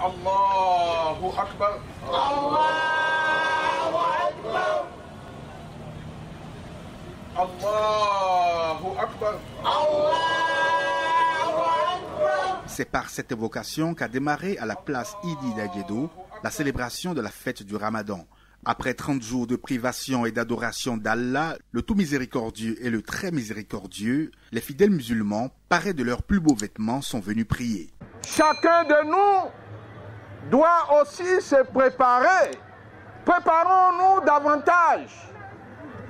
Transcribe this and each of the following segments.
Allahu Akbar. Allahu Akbar. Allahu Akbar. Allahu Akbar. C'est par cette évocation qu'a démarré à la place Idi d'Aguedo la célébration de la fête du Ramadan. Après 30 jours de privation et d'adoration d'Allah, le tout miséricordieux et le très miséricordieux, les fidèles musulmans, parés de leurs plus beaux vêtements, sont venus prier. Chacun de nous doit aussi se préparer. Préparons-nous davantage.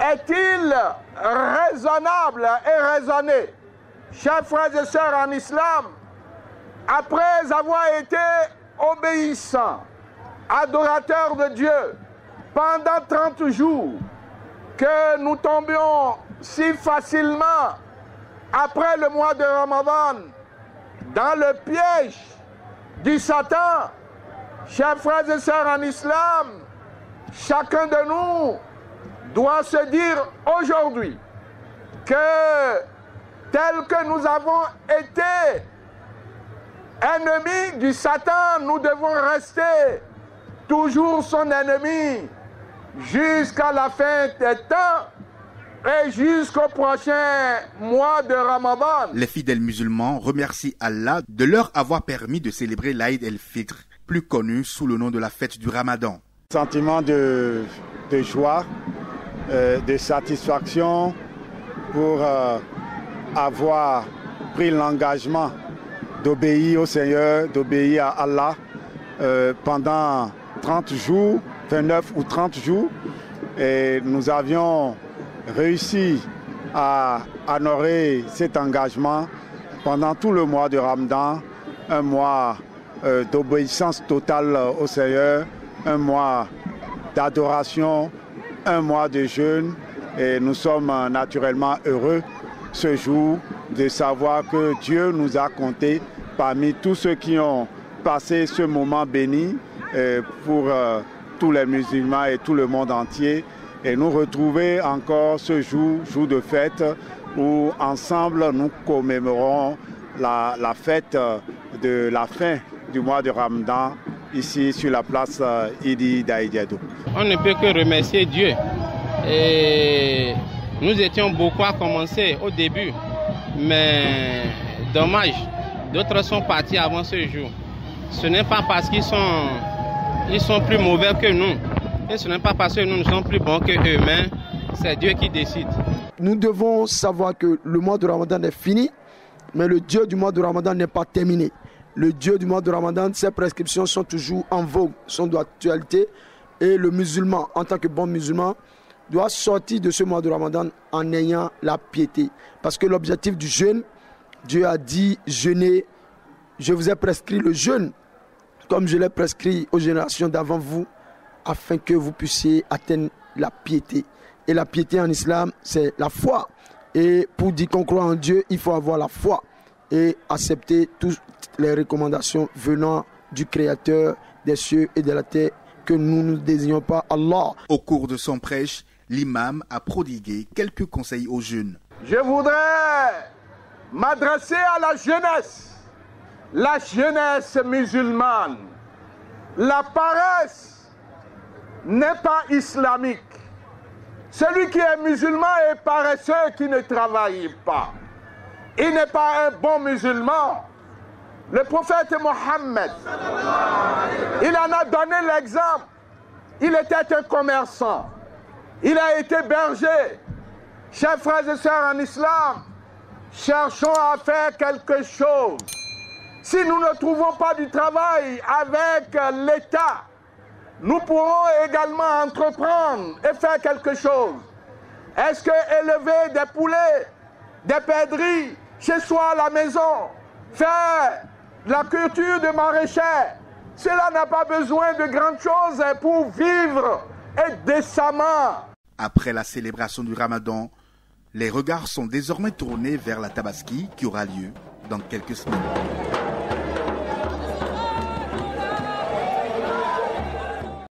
Est-il raisonnable et raisonné, chers frères et sœurs en islam, après avoir été obéissants, adorateurs de Dieu, pendant 30 jours, que nous tombions si facilement après le mois de Ramadan dans le piège du Satan? Chers frères et sœurs en islam, chacun de nous doit se dire aujourd'hui que tel que nous avons été ennemis du Satan, nous devons rester toujours son ennemi jusqu'à la fin des temps et jusqu'au prochain mois de Ramadan. Les fidèles musulmans remercient Allah de leur avoir permis de célébrer l'Aïd el-Fitr, plus connu sous le nom de la fête du Ramadan. Sentiment de joie, de satisfaction pour avoir pris l'engagement d'obéir au Seigneur, d'obéir à Allah pendant 30 jours, 29 ou 30 jours. Et nous avions réussi à honorer cet engagement pendant tout le mois de Ramadan, un mois d'obéissance totale au Seigneur, un mois d'adoration, un mois de jeûne. Et nous sommes naturellement heureux ce jour de savoir que Dieu nous a comptés parmi tous ceux qui ont passé ce moment béni pour tous les musulmans et tout le monde entier. Et nous retrouver encore ce jour de fête où ensemble nous commémorons la fête de la fin du mois de Ramadan ici sur la place Idi d'Aïdiado. On ne peut que remercier Dieu. Et nous étions beaucoup à commencer au début, mais dommage, d'autres sont partis avant ce jour. Ce n'est pas parce qu'ils sont plus mauvais que nous, et ce n'est pas parce que nous sommes plus bons que eux, mais c'est Dieu qui décide. Nous devons savoir que le mois de Ramadan est fini, mais le Dieu du mois de Ramadan n'est pas terminé. Le Dieu du mois de Ramadan, ses prescriptions sont toujours en vogue, sont d'actualité, et le musulman, en tant que bon musulman, doit sortir de ce mois de Ramadan en ayant la piété. Parce que l'objectif du jeûne, Dieu a dit jeûnez, je vous ai prescrit le jeûne, comme je l'ai prescrit aux générations d'avant vous, afin que vous puissiez atteindre la piété. Et la piété en islam, c'est la foi. Et pour dire qu'on croit en Dieu, il faut avoir la foi et accepter toutes les recommandations venant du Créateur des cieux et de la terre, que nous ne désignons pas Allah. Au cours de son prêche, l'imam a prodigué quelques conseils aux jeunes. Je voudrais m'adresser à la jeunesse musulmane. La paresse n'est pas islamique. Celui qui est musulman est paresseux qui ne travaille pas. Il n'est pas un bon musulman. Le prophète Mohammed, il en a donné l'exemple. Il était un commerçant. Il a été berger. Chers frères et sœurs en islam, cherchons à faire quelque chose. Si nous ne trouvons pas du travail avec l'État, nous pourrons également entreprendre et faire quelque chose. Est-ce que élever des poulets, des perdrix, chez soi à la maison, faire la culture de maraîchère, cela n'a pas besoin de grandes choses pour vivre et décemment. Après la célébration du Ramadan, les regards sont désormais tournés vers la Tabaski qui aura lieu dans quelques semaines.